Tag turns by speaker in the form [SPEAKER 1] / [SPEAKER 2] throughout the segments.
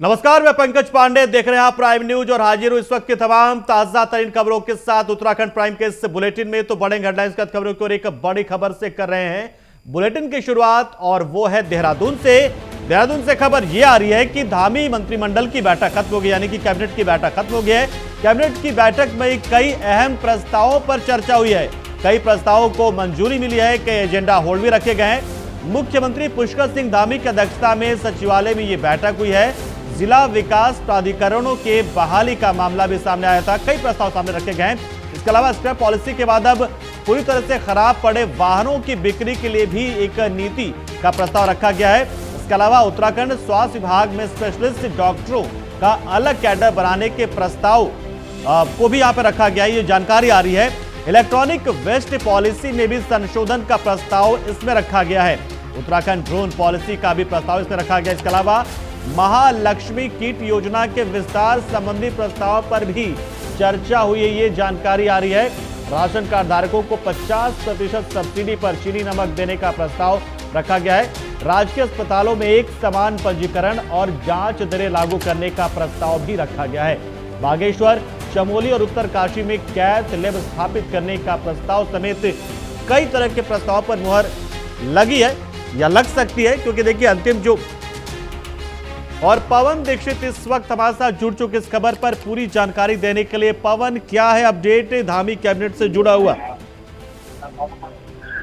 [SPEAKER 1] नमस्कार, मैं पंकज पांडे, देख रहे हैं आप प्राइम न्यूज और हाजिर हूं इस वक्त की तमाम ताजा तरीन खबरों के साथ उत्तराखंड प्राइम के इस बुलेटिन में। तो बड़े हेडलाइंस के खबरों की और एक बड़ी खबर से कर रहे हैं बुलेटिन की शुरुआत, और वो है देहरादून से खबर ये आ रही है कि धामी मंत्रिमंडल की बैठक खत्म हो गई, यानी कि कैबिनेट की बैठक खत्म हो गई है। कैबिनेट की बैठक में कई अहम प्रस्तावों पर चर्चा हुई है, कई प्रस्तावों को मंजूरी मिली है, कई एजेंडा होल्ड भी रखे गए हैं। मुख्यमंत्री पुष्कर सिंह धामी की अध्यक्षता में सचिवालय में ये बैठक हुई है। जिला विकास प्राधिकरणों के बहाली का मामला भी सामने आया था, कई प्रस्ताव सामने रखे गए हैं। इसके अलावा स्क्रैप पॉलिसी के बाद अब पूरी तरह से खराब पड़े वाहनों की बिक्री के लिए भी एक नीति का प्रस्ताव रखा गया है। इसके अलावा उत्तराखंड स्वास्थ्य विभाग में स्पेशलिस्ट डॉक्टरों का अलग कैडर बनाने के प्रस्ताव को भी यहाँ पर रखा गया है, ये जानकारी आ रही है। इलेक्ट्रॉनिक वेस्ट पॉलिसी में भी संशोधन का प्रस्ताव इसमें रखा गया है। उत्तराखंड ड्रोन पॉलिसी का भी प्रस्ताव इसमें रखा गया। इसके अलावा महालक्ष्मी किट योजना के विस्तार संबंधी प्रस्ताव पर भी चर्चा हुई है, ये जानकारी आ रही है। राशन कार्ड धारकों को 50% सब्सिडी पर चीनी नमक देने का प्रस्ताव रखा गया है। राजकीय अस्पतालों में एक समान पंजीकरण और जांच दरें लागू करने का प्रस्ताव भी रखा गया है। बागेश्वर, चमोली और उत्तरकाशी में कैथ लैब स्थापित करने का प्रस्ताव समेत कई तरह के प्रस्ताव पर मुहर लगी है या लग सकती है, क्योंकि देखिए अंतिम जो और पवन दीक्षित इस वक्त हमारे साथ जुड़ चुके इस खबर पर पूरी जानकारी देने के लिए। पवन, क्या है अपडेट धामी कैबिनेट से जुड़ा हुआ?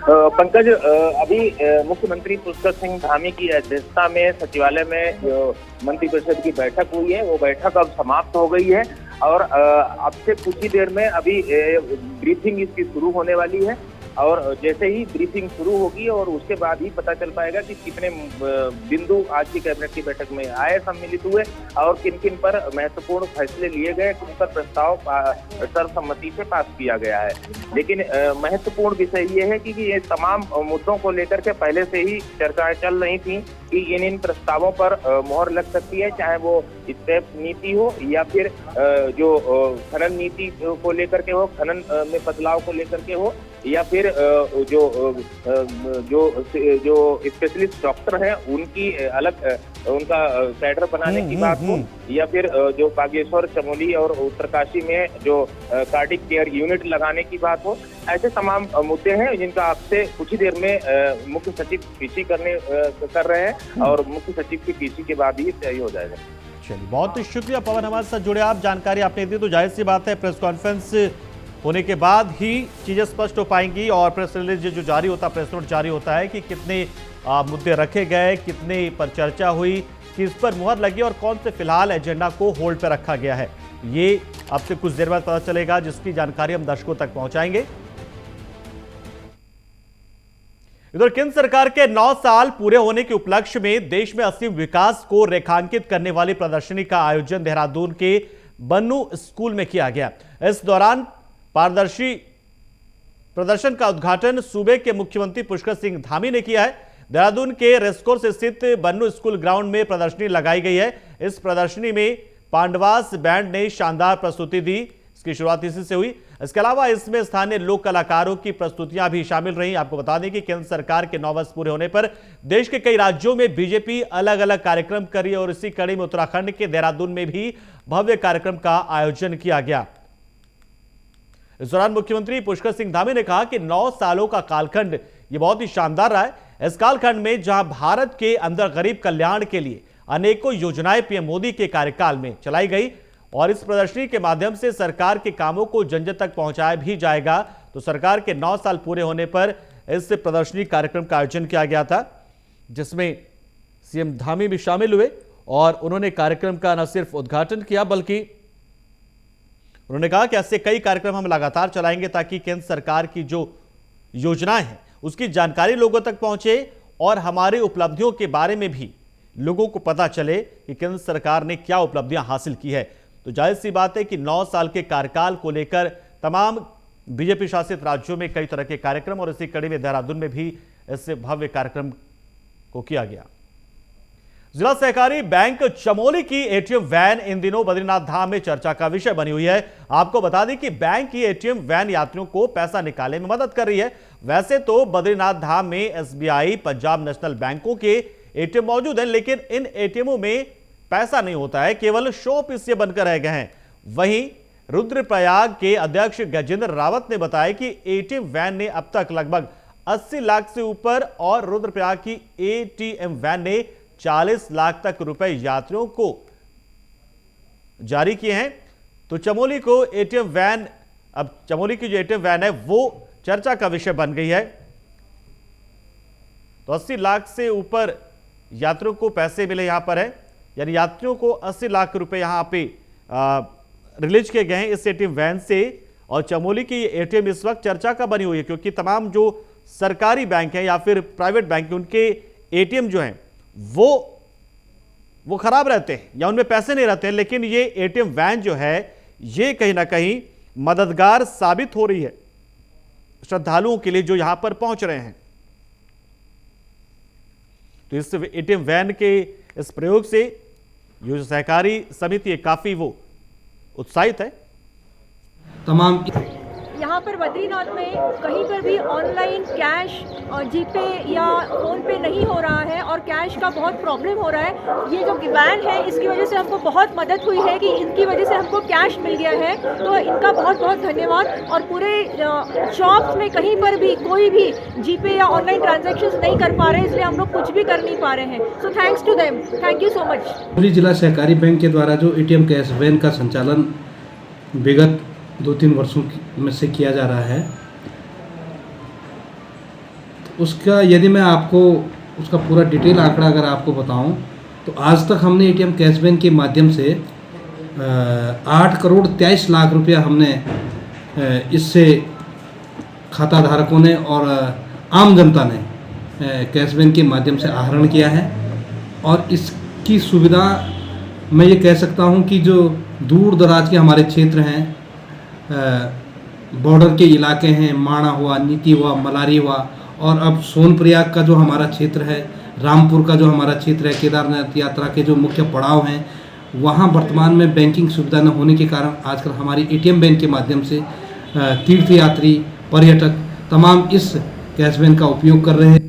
[SPEAKER 2] पंकज, अभी मुख्यमंत्री पुष्कर सिंह धामी की अध्यक्षता में सचिवालय में जो मंत्रिपरिषद की बैठक हुई है, वो बैठक अब समाप्त हो गई है और अब से कुछ ही देर में अभी ब्रीफिंग इसकी शुरू होने वाली है। और जैसे ही ब्रीफिंग शुरू होगी और उसके बाद ही पता चल पाएगा कि कितने बिंदु आज की कैबिनेट की बैठक में आए, सम्मिलित हुए और किन किन पर महत्वपूर्ण फैसले लिए गए, किन पर प्रस्ताव सर्वसम्मति से पास किया गया है। लेकिन महत्वपूर्ण विषय ये है कि ये तमाम मुद्दों को लेकर के पहले से ही चर्चाएं चल रही थी कि इन प्रस्तावों पर मोहर लग सकती है, चाहे वो स्क्रैप नीति हो या फिर जो खनन नीति को लेकर के हो, खनन में बदलाव को लेकर के हो, या फिर जो स्पेशलिस्ट डॉक्टर हैं उनकी अलग उनका कैडर बनाने की बात हो, या फिर जो बागेश्वर, चमोली और उत्तरकाशी में जो कार्डिक केयर यूनिट लगाने की बात हो। ऐसे तमाम मुद्दे हैं जिनका आपसे कुछ ही देर में मुख्य सचिव पीसी कर रहे हैं और मुख्य सचिव की पीसी के बाद ही तय हो जाएगा।
[SPEAKER 1] चलिए, बहुत शुक्रिया पवन, हमारे साथ जुड़े आप, जानकारी आपने दी। तो जाहिर सी बात है प्रेस कॉन्फ्रेंस होने के बाद ही चीजें स्पष्ट हो पाएंगी और प्रेस रिलीज जो जारी होता है, प्रेस नोट जारी होता है कि कितने मुद्दे रखे गए, कितने पर चर्चा हुई, किस पर मुहर लगी और कौन से फिलहाल एजेंडा को होल्ड पर रखा गया है। ये अब से कुछ देर बाद पता चलेगा, जिसकी जानकारी हम दर्शकों तक पहुंचाएंगे। इधर केंद्र सरकार के 9 साल पूरे होने के उपलक्ष्य में देश में असीम विकास को रेखांकित करने वाली प्रदर्शनी का आयोजन देहरादून के बन्नू स्कूल में किया गया। इस दौरान पारदर्शी प्रदर्शन का उद्घाटन सूबे के मुख्यमंत्री पुष्कर सिंह धामी ने किया है। देहरादून के रेसकोर्स स्थित बन्नू स्कूल ग्राउंड में प्रदर्शनी लगाई गई है। इस प्रदर्शनी में पांडवास बैंड ने शानदार प्रस्तुति दी, इसकी शुरुआत इसी से हुई। इसके अलावा इसमें स्थानीय लोक कलाकारों की प्रस्तुतियां भी शामिल रही। आपको बता दें कि केंद्र सरकार के 9 वर्ष पूरे होने पर देश के कई राज्यों में बीजेपी अलग अलग कार्यक्रम कर रही है और इसी कड़ी में उत्तराखंड के देहरादून में भी भव्य कार्यक्रम का आयोजन किया गया। इस दौरान मुख्यमंत्री पुष्कर सिंह धामी ने कहा कि 9 सालों का कालखंड ये बहुत ही शानदार रहा है। इस कालखंड में जहां भारत के अंदर गरीब कल्याण के लिए अनेकों योजनाएं पीएम मोदी के कार्यकाल में चलाई गई और इस प्रदर्शनी के माध्यम से सरकार के कामों को जन जन तक पहुंचाया भी जाएगा। तो सरकार के 9 साल पूरे होने पर इस प्रदर्शनी कार्यक्रम का आयोजन किया गया था, जिसमें सीएम धामी भी शामिल हुए और उन्होंने कार्यक्रम का न सिर्फ उद्घाटन किया बल्कि उन्होंने कहा कि ऐसे कई कार्यक्रम हम लगातार चलाएंगे ताकि केंद्र सरकार की जो योजनाएं हैं उसकी जानकारी लोगों तक पहुंचे और हमारी उपलब्धियों के बारे में भी लोगों को पता चले कि केंद्र सरकार ने क्या उपलब्धियां हासिल की है। तो जाहिर सी बात है कि 9 साल के कार्यकाल को लेकर तमाम बीजेपी शासित राज्यों में कई तरह के कार्यक्रम और इसी कड़ी में देहरादून में भी इस भव्य कार्यक्रम को किया गया। जिला सहकारी बैंक चमोली की एटीएम वैन इन दिनों बद्रीनाथ धाम में चर्चा का विषय बनी हुई है। आपको बता दें कि बैंक की एटीएम वैन यात्रियों को पैसा निकालने में मदद कर रही है। वैसे तो बद्रीनाथ धाम में एसबीआई, पंजाब नेशनल बैंकों के एटीएम मौजूद हैं, लेकिन इन एटीएमों में पैसा नहीं होता है, केवल शो पीस ये बनकर रह गए हैं। वहीं रुद्रप्रयाग के अध्यक्ष गजेंद्र रावत ने बताया कि एटीएम वैन ने अब तक लगभग 80 लाख से ऊपर और रुद्रप्रयाग की एटीएम वैन ने 40 लाख तक रुपए यात्रियों को जारी किए हैं। तो चमोली को एटीएम वैन, अब चमोली की जो एटीएम वैन है वो चर्चा का विषय बन गई है। तो 80 लाख से ऊपर यात्रियों को पैसे मिले यहां पर है, यानी यात्रियों को 80 लाख रुपए यहां पे रिलीज किए गए हैं इस एटीएम वैन से। और चमोली की एटीएम इस वक्त चर्चा का बनी हुई है, क्योंकि तमाम जो सरकारी बैंक हैं या फिर प्राइवेट बैंक, उनके एटीएम जो हैं वो खराब रहते हैं या उनमें पैसे नहीं रहते हैं, लेकिन ये एटीएम वैन जो है ये कहीं ना कहीं मददगार साबित हो रही है श्रद्धालुओं के लिए जो यहां पर पहुंच रहे हैं। तो इस एटीएम वैन के इस प्रयोग से जो सहकारी समिति है काफी वो उत्साहित है।
[SPEAKER 3] तमाम
[SPEAKER 4] यहाँ पर बद्रीनाथ में कहीं पर भी ऑनलाइन कैश और जीपे या फ़ोन पे नहीं हो रहा है और कैश का बहुत प्रॉब्लम हो रहा है। ये जो वैन है इसकी वजह से हमको बहुत मदद हुई है कि इनकी वजह से हमको कैश मिल गया है, तो इनका बहुत बहुत धन्यवाद। और पूरे शॉप्स में कहीं पर भी कोई भी जीपे या ऑनलाइन ट्रांजेक्शन्स नहीं कर पा रहे, इसलिए हम लोग कुछ भी कर नहीं पा रहे हैं। So thanks to them, thank you so much.
[SPEAKER 3] Chamoli जिला सहकारी बैंक के द्वारा जो एटीएम कैश वैन का संचालन विगत 2-3 वर्षों में से किया जा रहा है, उसका यदि मैं आपको उसका पूरा डिटेल आंकड़ा अगर आपको बताऊं तो आज तक हमने एटीएम कैश वैन के माध्यम से 8 करोड़ 23 लाख रुपया हमने इससे खाता धारकों ने और आम जनता ने कैश वैन के माध्यम से आहरण किया है। और इसकी सुविधा मैं ये कह सकता हूं कि जो दूर दराज के हमारे क्षेत्र हैं, बॉर्डर के इलाके हैं, माणा हुआ, नीति हुआ, मलारी हुआ, और अब सोनप्रयाग का जो हमारा क्षेत्र है, रामपुर का जो हमारा क्षेत्र है, केदारनाथ यात्रा के जो मुख्य पड़ाव हैं, वहाँ वर्तमान में बैंकिंग सुविधा न होने के कारण आजकल हमारी एटीएम वैन के माध्यम से तीर्थयात्री, पर्यटक तमाम इस कैश वैन का उपयोग कर रहे हैं।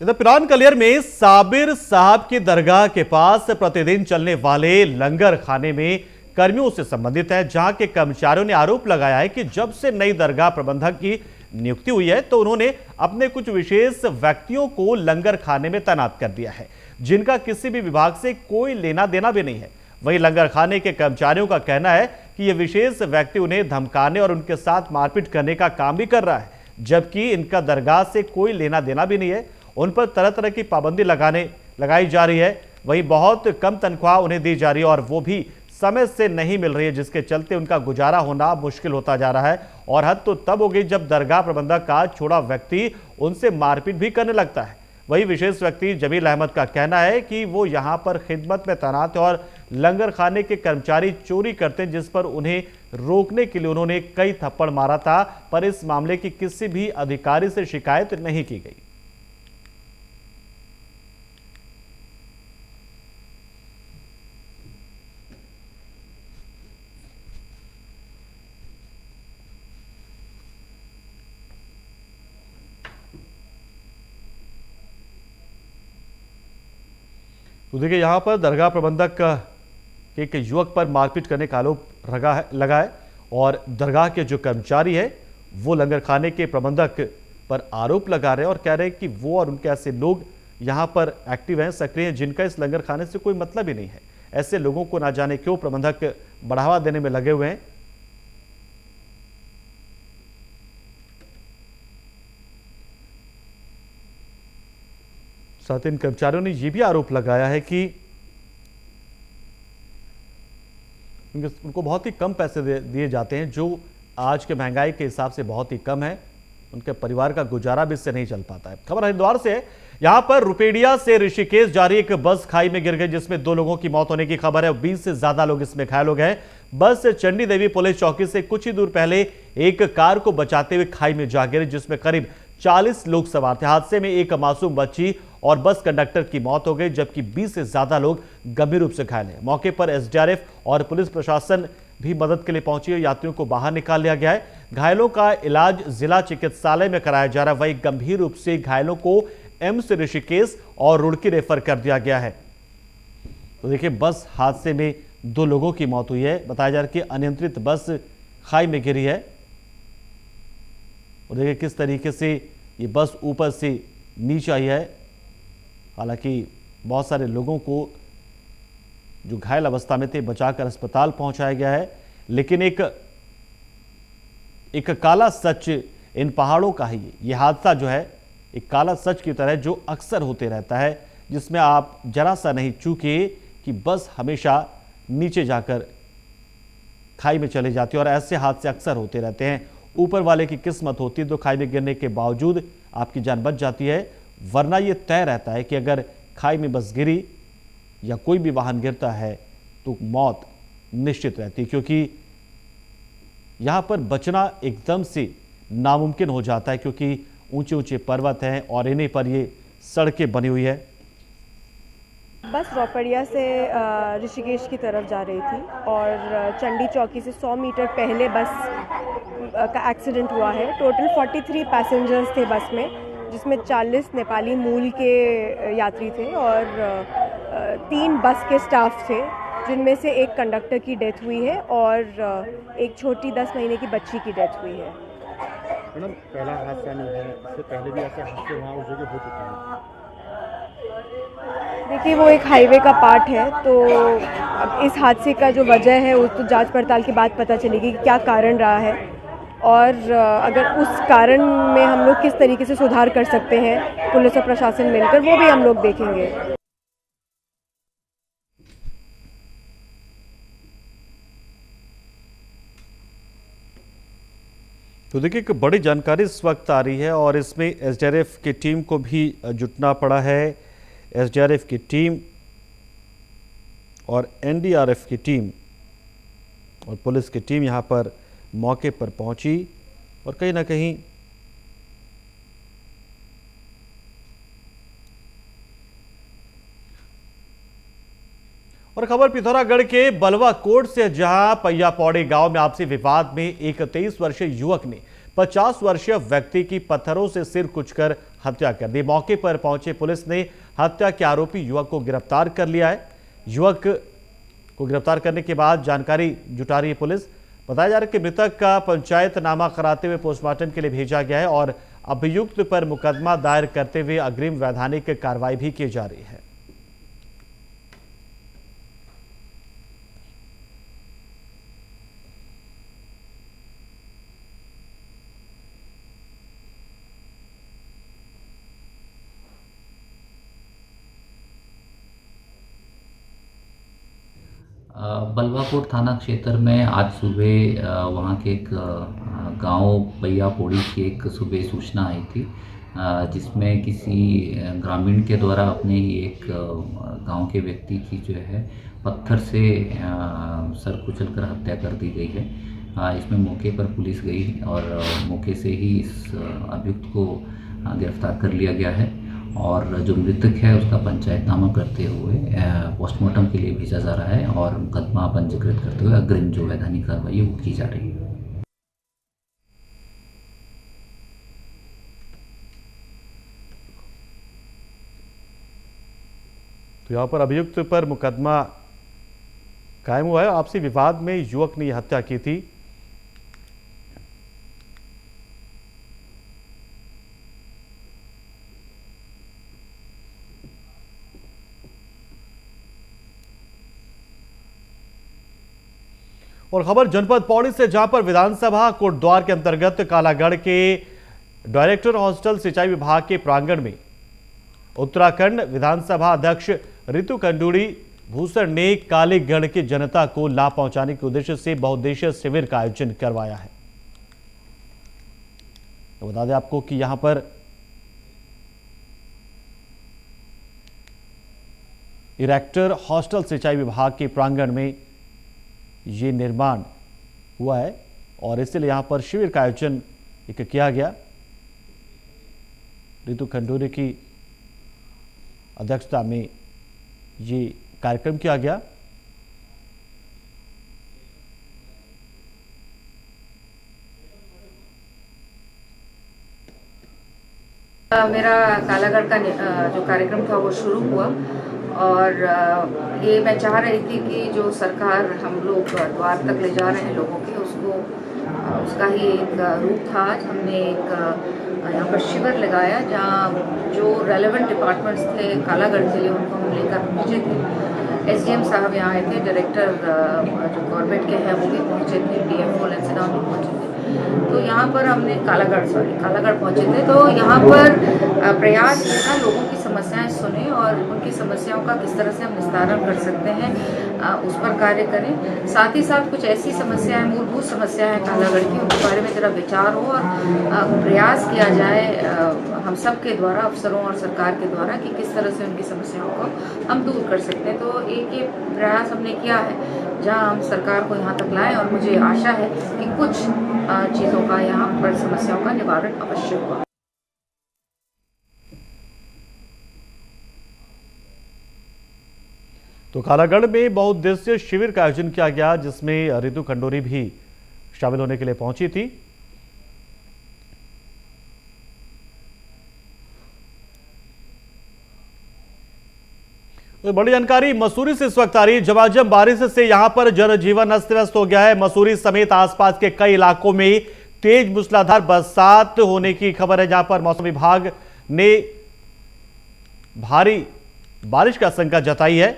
[SPEAKER 1] इधर पिरान कलियर में साबिर साहब की दरगाह के पास प्रतिदिन चलने वाले लंगर खाने में कर्मियों से संबंधित है, जहां के कर्मचारियों ने आरोप लगाया है कि जब से नई दरगाह प्रबंधक की नियुक्ति हुई है तो उन्होंने अपने कुछ विशेष व्यक्तियों को लंगर खाने में तैनात कर दिया है, जिनका किसी भी विभाग से कोई लेना देना भी नहीं है। वहीं लंगर खाने के कर्मचारियों का कहना है कि ये विशेष व्यक्ति उन्हें धमकाने और उनके साथ मारपीट करने का काम भी कर रहा है, जबकि इनका दरगाह से कोई लेना देना भी नहीं है। उन पर तरह तरह की पाबंदी लगाई जा रही है। वहीं बहुत कम तनख्वाह उन्हें दी जा रही है और वो भी समय से नहीं मिल रही है, जिसके चलते उनका गुजारा होना मुश्किल होता जा रहा है। और हद तो तब हो गई जब दरगाह प्रबंधक का छोड़ा व्यक्ति उनसे मारपीट भी करने लगता है। वही विशेष व्यक्ति जमील अहमद का कहना है कि वो यहाँ पर खिदमत में तैनात है और लंगर खाने के कर्मचारी चोरी करते हैं, जिस पर उन्हें रोकने के लिए उन्होंने कई थप्पड़ मारा था, पर इस मामले की किसी भी अधिकारी से शिकायत नहीं की गई। तो देखिए यहाँ पर दरगाह प्रबंधक के एक युवक पर मारपीट करने का आरोप लगा है और दरगाह के जो कर्मचारी है वो लंगर खाने के प्रबंधक पर आरोप लगा रहे हैं और कह रहे हैं कि वो और उनके ऐसे लोग यहाँ पर एक्टिव हैं, सक्रिय हैं, जिनका इस लंगर खाने से कोई मतलब ही नहीं है। ऐसे लोगों को ना जाने क्यों प्रबंधक बढ़ावा देने में लगे हुए हैं। साथ ही इन कर्मचारियों ने यह भी आरोप लगाया है कि उनको बहुत ही कम पैसे दिए जाते हैं, जो आज के महंगाई के हिसाब से बहुत ही कम है। उनके परिवार का गुजारा भी इससे नहीं चल पाता है। खबर हरिद्वार से है। यहां पर रुपेडिया से ऋषिकेश जा रही एक बस खाई में गिर गई, जिसमें 2 लोगों की मौत होने की खबर है और 20 से ज्यादा लोग इसमें घायल हो गए। बस चंडी देवी पुलिस चौकी से कुछ ही दूर पहले एक कार को बचाते हुए खाई में जा गिरी, जिसमें करीब 40 लोग सवार थे। हादसे में एक मासूम बच्ची और बस कंडक्टर की मौत हो गई, जबकि 20 से ज्यादा लोग गंभीर रूप से घायल हैं। मौके पर एसडीआरएफ और पुलिस प्रशासन भी मदद के लिए पहुंची है। यात्रियों को बाहर निकाल लिया गया है। घायलों का इलाज जिला चिकित्सालय में कराया जा रहा है। वहीं गंभीर रूप से घायलों को एम्स ऋषिकेश और रुड़की रेफर कर दिया गया है। तो देखिए, बस हादसे में 2 लोगों की मौत हुई है। बताया जा रहा है कि अनियंत्रित बस खाई में गिरी है और देखिए किस तरीके से ये बस ऊपर से नीचे आई है। हालांकि बहुत सारे लोगों को जो घायल अवस्था में थे बचाकर अस्पताल पहुंचाया गया है, लेकिन एक काला सच इन पहाड़ों का ही ये हादसा जो है एक काला सच की तरह जो अक्सर होते रहता है, जिसमें आप जरा सा नहीं चूके कि बस हमेशा नीचे जाकर खाई में चले जाती है और ऐसे हादसे अक्सर होते रहते हैं। ऊपर वाले की किस्मत होती है तो खाई में गिरने के बावजूद आपकी जान बच जाती है, वरना यह तय रहता है कि अगर खाई में बस गिरी या कोई भी वाहन गिरता है तो मौत निश्चित रहती है, क्योंकि यहां पर बचना एकदम से नामुमकिन हो जाता है, क्योंकि ऊंचे ऊंचे पर्वत हैं और इन्हीं पर ये सड़कें बनी हुई है।
[SPEAKER 5] बस रोपड़िया से ऋषिकेश की तरफ जा रही थी और चंडी चौकी से 100 मीटर पहले बस का एक्सीडेंट हुआ है। टोटल 43 पैसेंजर्स थे बस में, जिसमें 40 नेपाली मूल के यात्री थे और 3 बस के स्टाफ थे, जिनमें से एक कंडक्टर की डेथ हुई है और एक छोटी 10 महीने की बच्ची की डेथ हुई है।
[SPEAKER 6] मैडम, पहला हादसा नहीं है, इससे पहले भी ऐसे हादसे वहाँ उस जगह हो चुके हैं।
[SPEAKER 5] देखिए, वो एक हाईवे का पार्ट है, तो अब इस हादसे का जो वजह है उस तो जांच पड़ताल के बाद पता चलेगी कि क्या कारण रहा है और अगर उस कारण में हम लोग किस तरीके से सुधार कर सकते हैं पुलिस और प्रशासन मिलकर, वो भी हम लोग देखेंगे।
[SPEAKER 1] तो देखिए, एक बड़ी जानकारी इस वक्त आ रही है और इसमें एसडीआरएफ की टीम को भी जुटना पड़ा है। एसडीआरएफ की टीम और एनडीआरएफ की टीम और पुलिस की टीम यहां पर मौके पर पहुंची और कहीं ना कहीं और खबर पिथौरागढ़ के बलवा कोट से, जहां पैया पौड़ी गांव में आपसी विवाद में एक 23 वर्षीय युवक ने 50 वर्षीय व्यक्ति की पत्थरों से सिर कुचकर हत्या कर दी। मौके पर पहुंचे पुलिस ने हत्या के आरोपी युवक को गिरफ्तार कर लिया है। युवक को गिरफ्तार करने के बाद जानकारी जुटा रही है पुलिस। बताया जा रहा है कि मृतक का पंचायतनामा कराते हुए पोस्टमार्टम के लिए भेजा गया है और अभियुक्त पर मुकदमा दायर करते हुए अग्रिम वैधानिक कार्रवाई भी की जा रही है।
[SPEAKER 7] बलवाकोट थाना क्षेत्र में आज सुबह वहाँ के एक गांव पैया पौड़ी की एक सुबह सूचना आई थी, जिसमें किसी ग्रामीण के द्वारा अपने ही एक गांव के व्यक्ति की जो है पत्थर से सर कुचल कर हत्या कर दी गई है। इसमें मौके पर पुलिस गई और मौके से ही इस अभियुक्त को गिरफ्तार कर लिया गया है और जो मृतक है उसका पंचायतनामा करते हुए पोस्टमार्टम के लिए भेजा जा रहा है और मुकदमा पंजीकृत करते हुए अग्रिम जो वैधानिक कार्रवाई है वो की जा रही है।
[SPEAKER 1] तो यहाँ पर अभियुक्त पर मुकदमा कायम हुआ है। आपसी विवाद में युवक ने यह हत्या की थी। और खबर जनपद पौड़ी से, जहां पर विधानसभा कोटद्वार के अंतर्गत कालागढ़ के डायरेक्टर हॉस्टल सिंचाई विभाग के प्रांगण में उत्तराखंड विधानसभा अध्यक्ष रितु खंडूड़ी भूसर ने कालीगढ़ की जनता को लाभ पहुंचाने के उद्देश्य से बहुउद्देशीय शिविर का आयोजन करवाया है। तो बता दें आपको कि यहां पर डायरेक्टर हॉस्टल सिंचाई विभाग के प्रांगण में ये निर्माण हुआ है और इसलिए यहां पर शिविर का आयोजन किया गया। रितु खंडूरी की अध्यक्षता में ये कार्यक्रम किया गया।
[SPEAKER 8] मेरा कालागढ़ का जो कार्यक्रम था वो शुरू हुआ और ये मैं चाह रही थी कि जो सरकार हम लोग द्वार तक ले जा रहे हैं लोगों के, उसको उसका ही एक रूप था। आज हमने एक यहाँ पर शिविर लगाया जहाँ जो रेलेवेंट डिपार्टमेंट्स थे कालागढ़ के लिए, उनको हम लेकर पहुँचे थे। एसडीएम साहब यहाँ आए थे, डायरेक्टर जो गवर्नमेंट के हैं वो भी पहुँचे थे, डीएफओ लेंसडाउन भी पहुँचे थे। तो यहाँ पर हमने कालागढ़ पहुँचे थे। तो यहाँ पर प्रयास किया था लोगों की समस्याएं सुने और उनकी समस्याओं का किस तरह से हम निस्तारण कर सकते हैं उस पर कार्य करें। साथ ही साथ कुछ ऐसी समस्याएं, मूलभूत समस्याएं हैं कालागढ़ की, उनके बारे में जरा विचार हो और प्रयास किया जाए हम सब के द्वारा, अफसरों और सरकार के द्वारा, कि किस तरह से उनकी समस्याओं को हम दूर कर सकते हैं। तो एक ये प्रयास हमने किया है जहां हम सरकार को यहाँ तक लाएं और मुझे आशा है कि कुछ चीज़ों का यहाँ पर समस्याओं का निवारण अवश्य होगा।
[SPEAKER 1] तो कालागढ़ में बहुउद्देशीय शिविर का आयोजन किया गया, जिसमें रितु खंडोरी भी शामिल होने के लिए पहुंची थी। तो बड़ी जानकारी मसूरी से इस वक्त आ रही है। झमाझम बारिश से यहां पर जनजीवन अस्त व्यस्त हो गया है। मसूरी समेत आसपास के कई इलाकों में तेज मूसलाधार बरसात होने की खबर है, जहां पर मौसम विभाग ने भारी बारिश की आशंका जताई है।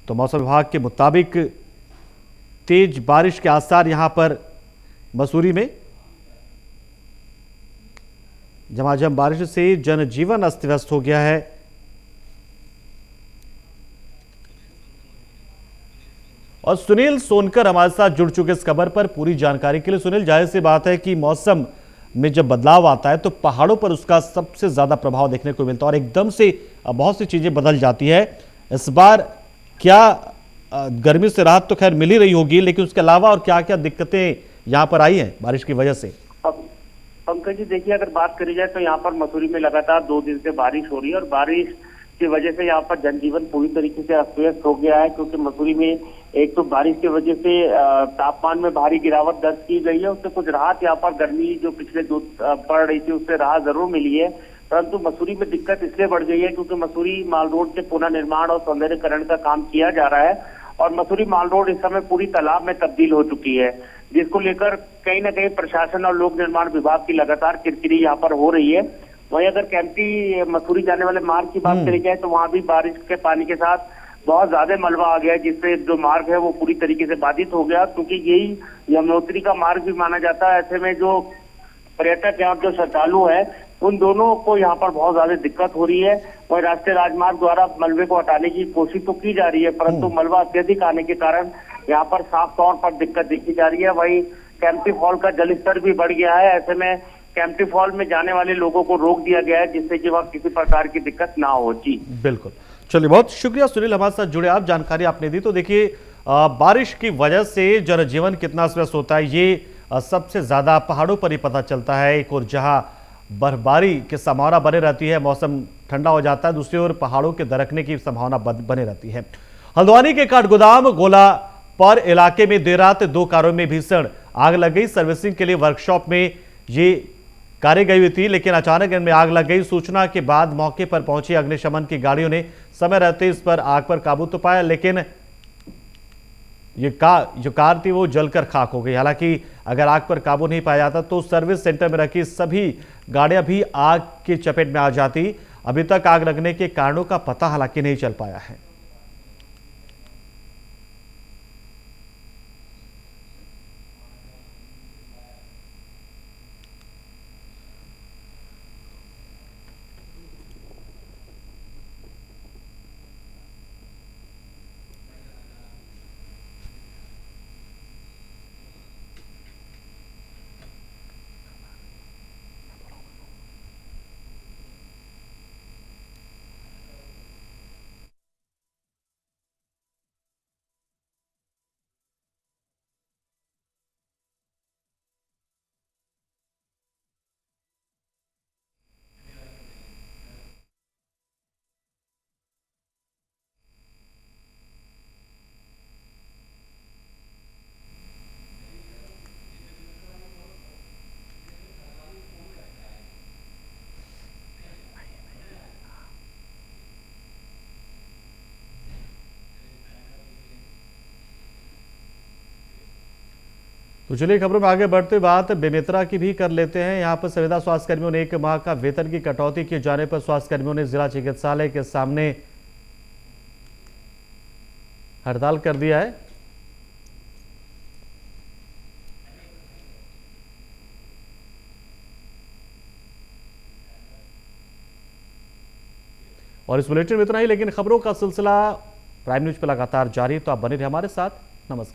[SPEAKER 1] तो मौसम विभाग के मुताबिक तेज बारिश के आसार यहां पर मसूरी में। झमाझम बारिश से जनजीवन अस्त व्यस्त हो गया है। और सुनील सोनकर हमारे साथ जुड़ चुके इस खबर पर पूरी जानकारी के लिए। सुनील, जाहिर सी बात है कि मौसम में जब बदलाव आता है तो पहाड़ों पर उसका सबसे ज्यादा प्रभाव देखने को मिलता है और एकदम से बहुत सी चीजें बदल जाती है। इस बार क्या गर्मी से राहत तो खैर मिल ही रही होगी, लेकिन उसके अलावा और क्या क्या दिक्कतें यहाँ पर आई हैं बारिश की वजह से?
[SPEAKER 2] पंकज जी, देखिए, अगर बात करी जाए तो यहाँ पर मसूरी में लगातार 2 दिन से बारिश हो रही है और बारिश की वजह से यहाँ पर जनजीवन पूरी तरीके से अस्त व्यस्त हो गया है। क्योंकि मसूरी में एक तो बारिश की वजह से तापमान में भारी गिरावट दर्ज की गई है, उससे कुछ राहत यहाँ पर गर्मी जो पिछले पड़ रही थी उससे राहत जरूर मिली है। परंतु मसूरी में दिक्कत इसलिए बढ़ गई है क्योंकि मसूरी माल रोड के पुनः निर्माण और सौंदर्यीकरण का काम किया जा रहा है और मसूरी माल रोड इस समय पूरी तालाब में तब्दील हो चुकी है, जिसको लेकर कहीं ना कहीं प्रशासन और लोक निर्माण विभाग की लगातार किरकिरी यहाँ पर हो रही है। वहीं अगर कैंपटी मसूरी जाने वाले मार्ग की बात करी जाए तो वहां भी बारिश के पानी के साथ बहुत ज्यादा मलबा आ गया है, जिससे जो मार्ग है वो पूरी तरीके से बाधित हो गया। क्योंकि यही यमुनोत्री का मार्ग भी माना जाता है। ऐसे में जो पर्यटक है और जो श्रद्धालु है उन दोनों को यहाँ पर बहुत ज्यादा दिक्कत हो रही है। वही राष्ट्रीय राजमार्ग द्वारा मलबे को हटाने की कोशिश तो की जा रही है, परंतु मलबा अत्यधिक आने के कारण यहाँ पर साफ तौर पर दिक्कत देखी जा रही है। वही कैंपटी फॉल का जलस्तर भी बढ़ गया है। ऐसे में कैंपटी फॉल में जाने वाले लोगों को रोक दिया गया है, जिससे कि वह किसी प्रकार की दिक्कत ना हो। जी
[SPEAKER 1] बिल्कुल, चलिए, बहुत शुक्रिया सुनील, हमारे साथ जुड़े आप, जानकारी आपने दी। तो देखिए, बारिश की वजह से जनजीवन कितना अस्त होता है ये सबसे ज्यादा पहाड़ों पर ही पता चलता है। एक और जहां बर्फबारी की संभावना बने रहती है, मौसम ठंडा हो जाता है, दूसरी ओर पहाड़ों के दरकने की संभावना बने रहती है। हल्द्वानी के काठगोदाम गोला पर इलाके में देर रात 2 कारों में भीषण आग लग गई। सर्विसिंग के लिए वर्कशॉप में ये कारें गई हुई थी, लेकिन अचानक इनमें आग लग गई। सूचना के बाद मौके पर पहुंची अग्निशमन की गाड़ियों ने समय रहते इस पर आग पर काबू तो पाया, लेकिन ये जो कार थी वो जलकर खाक हो गई। हालांकि अगर आग पर काबू नहीं पाया जाता तो सर्विस सेंटर में रखी सभी गाड़ियां भी आग की चपेट में आ जाती। अभी तक आग लगने के कारणों का पता हालांकि नहीं चल पाया है। तो चलिए खबरों में आगे बढ़ते बात बेमेतरा की भी कर लेते हैं। यहाँ पर संविदा स्वास्थ्य कर्मियों ने 1 माह का वेतन की कटौती किए जाने पर स्वास्थ्य कर्मियों ने जिला चिकित्सालय के सामने हड़ताल कर दिया है। और इस बुलेटिन में इतना ही, लेकिन खबरों का सिलसिला प्राइम न्यूज पर लगातार जारी है, तो आप बने रहिए हमारे साथ। नमस्कार।